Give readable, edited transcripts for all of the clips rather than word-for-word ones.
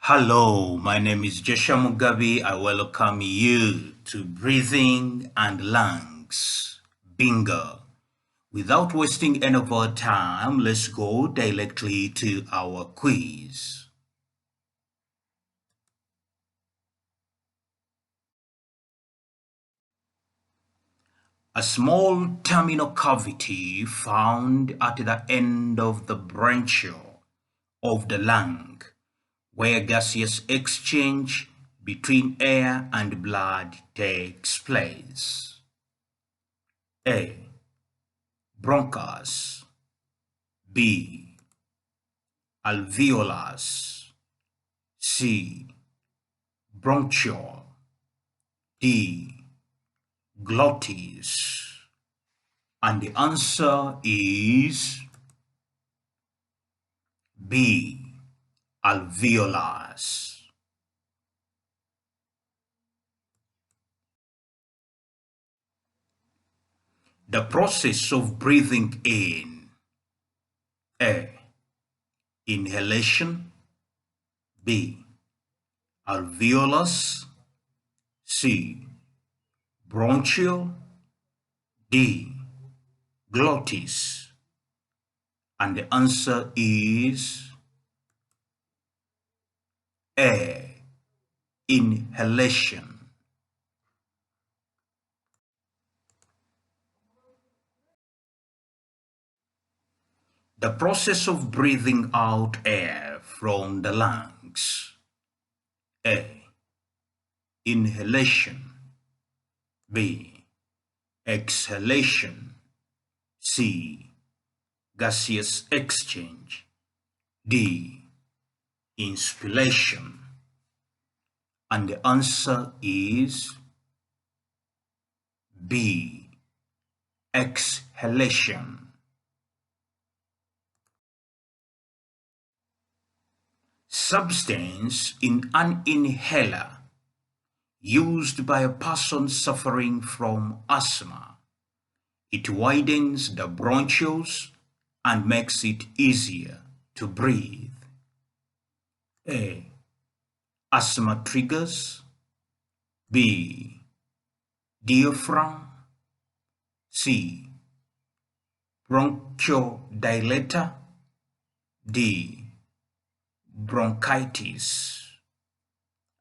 Hello, my name is Joshua Mugabi. I welcome you to Breathing and Lungs. Bingo. Without wasting any of our time, let's go directly to our quiz. A small terminal cavity found at the end of the bronchiole of the lung, where gaseous exchange between air and blood takes place. A. Bronchus. B. Alveolus. C. Bronchiole. D. Glottis. And the answer is B. Alveolus. The process of breathing in. A. Inhalation. B. Alveolus. C. Bronchiole. D. Glottis. And the answer is A. Inhalation. The process of breathing out air from the lungs. A. Inhalation. B. Exhalation. C. Gaseous exchange. D. Inspiration. And the answer is B. Exhalation. Substance in an inhaler used by a person suffering from asthma. It widens the bronchioles and makes it easier to breathe. A. Asthma triggers. B. Diaphragm. C. Bronchodilator. D. Bronchitis.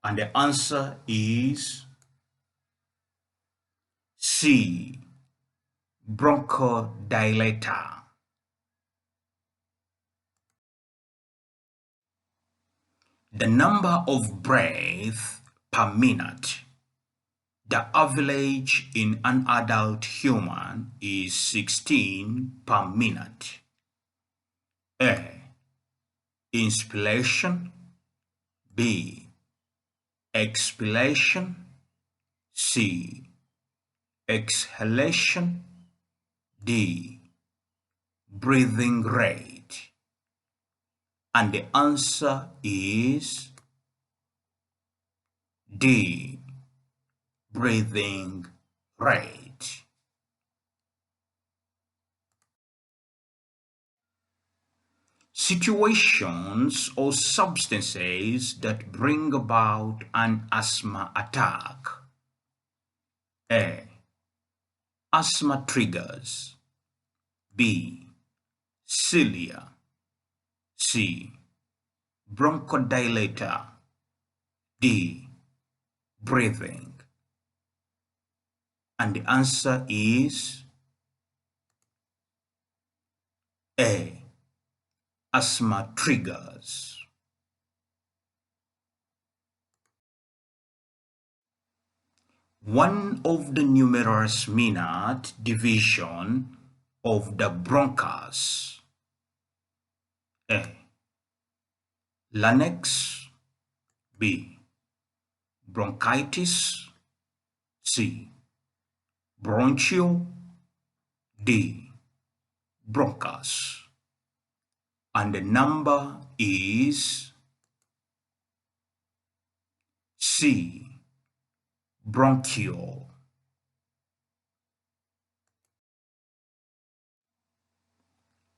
And the answer is C. Bronchodilator. The number of breaths per minute. The average in an adult human is 16 per minute. A. Inspiration. B. Expiration. C. Exhalation. D. Breathing rate. And the answer is D. Breathing rate. Situations or substances that bring about an asthma attack. A. Asthma triggers. B. Cilia. C. Bronchodilator. D. Breathing. And the answer is A. Asthma triggers. One of the numerous minute division of the bronchus. A. Larynx. B. Bronchitis. C. Bronchiole. D. Bronchus. And the number is C. Bronchiole.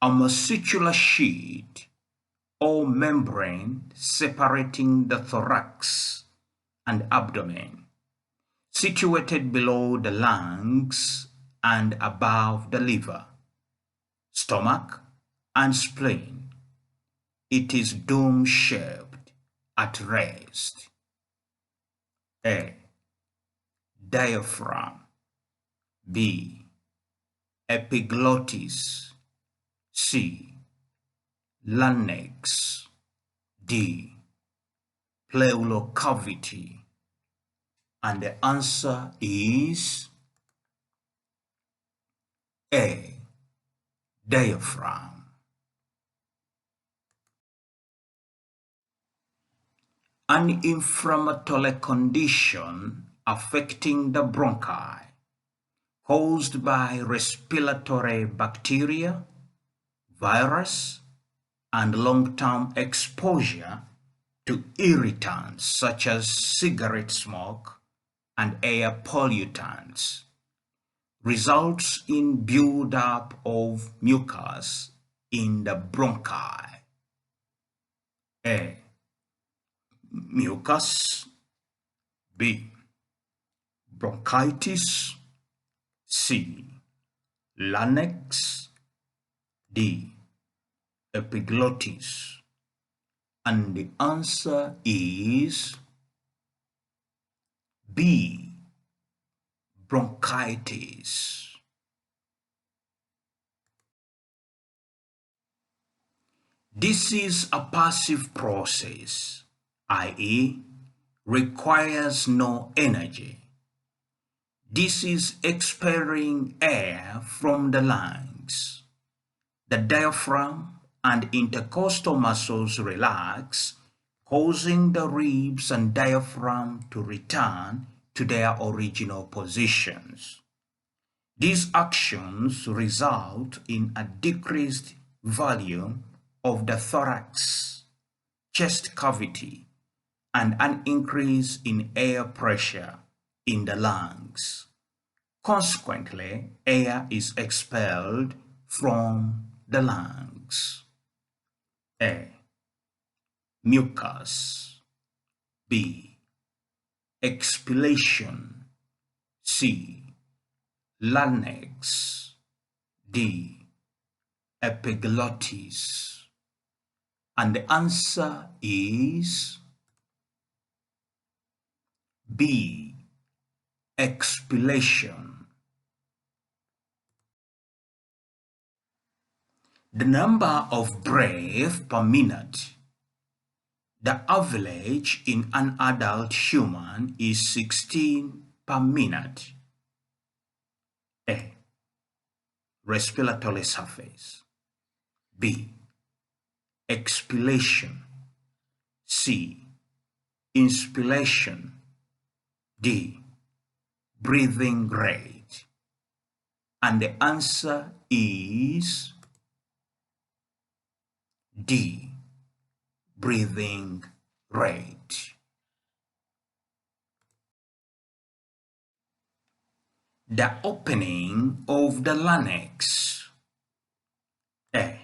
A muscular sheet or membrane separating the thorax and abdomen, situated below the lungs and above the liver, stomach, and spleen. It is dome-shaped at rest. A. Diaphragm. B. Epiglottis. C. Larynx. D. Pleural cavity. And the answer is A. Diaphragm. An inflammatory condition affecting the bronchi, caused by respiratory bacteria, virus, and long-term exposure to irritants such as cigarette smoke and air pollutants, results in buildup of mucus in the bronchi. A. Mucus. B. Bronchitis. C. Larynx. D. Epiglottis. And the answer is B. Bronchitis. This is a passive process, i.e., requires no energy. This is expiring air from the lungs. The diaphragm and intercostal muscles relax, causing the ribs and diaphragm to return to their original positions. These actions result in a decreased volume of the thorax, chest cavity, and an increase in air pressure in the lungs. Consequently, air is expelled from the lungs. A. Mucus. B. Exhalation. C. Larynx. D. Epiglottis. And the answer is B. Expiration. The number of breaths per minute. The average in an adult human is 16 per minute. A. Respiratory surface. B. Expiration. C. Inspiration. D. Breathing rate. And the answer is D. Breathing rate. The opening of the larynx. A.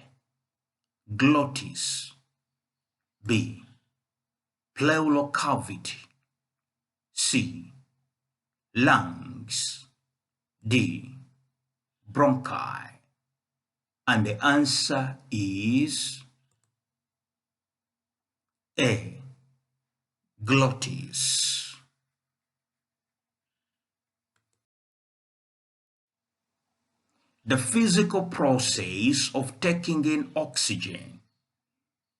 Glottis. B. Pleural cavity. C. Lungs. D. Bronchi. And the answer is A. Glottis. The physical process of taking in oxygen,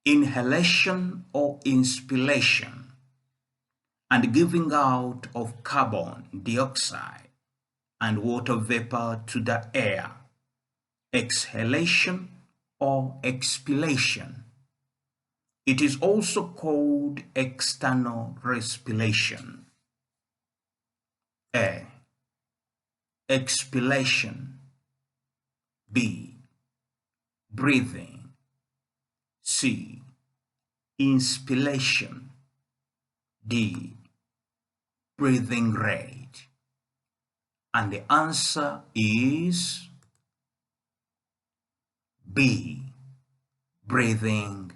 inhalation or inspiration, and giving out of carbon dioxide and water vapor to the air, exhalation or expiration. It is also called external respiration. A. Expiration. B. Breathing. C. Inspiration. D. Breathing rate. And the answer is B. Breathing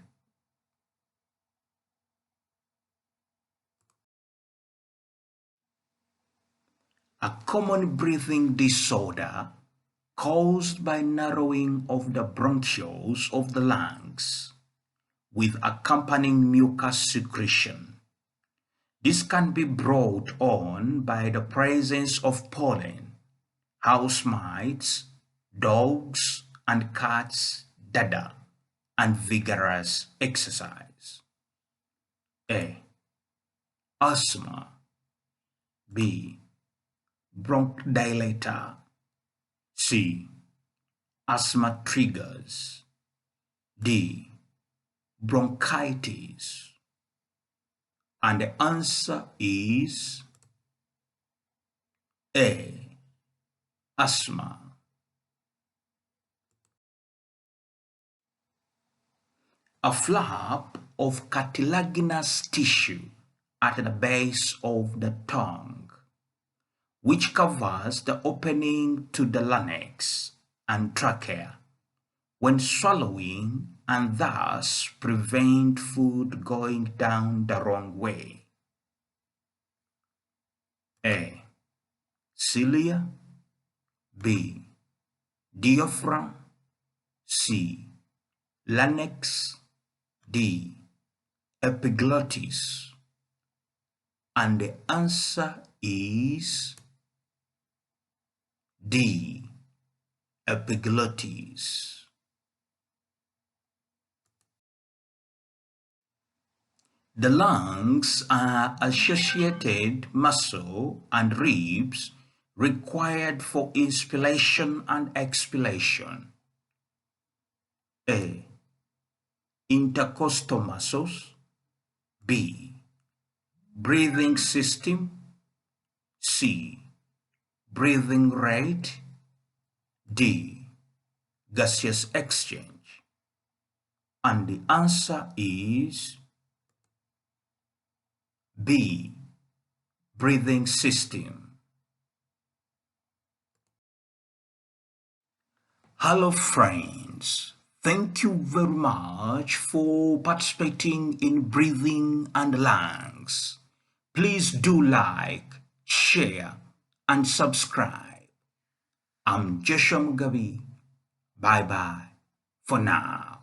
a common breathing disorder caused by narrowing of the bronchioles of the lungs with accompanying mucus secretion. This can be brought on by the presence of pollen, house mites, dogs and cats, dander, and vigorous exercise. A. Asthma. B. Bronchodilator. C. Asthma triggers. D. Bronchitis. And the answer is A. Asthma. A flap of cartilaginous tissue at the base of the tongue, which covers the opening to the larynx and trachea when swallowing and thus prevent food going down the wrong way. A. Cilia. B. Diaphragm. C. Larynx. D. Epiglottis. And the answer is D. Epiglottis. The lungs are associated muscle and ribs required for inspiration and exhalation. A. Intercostal muscles. B. Breathing system. C. Breathing rate. D. Gaseous exchange. And the answer is B. Breathing system. Hello friends, thank you very much for participating in breathing and lungs. Please do like, share and subscribe. I'm Joshua Mugabi. Bye bye for now.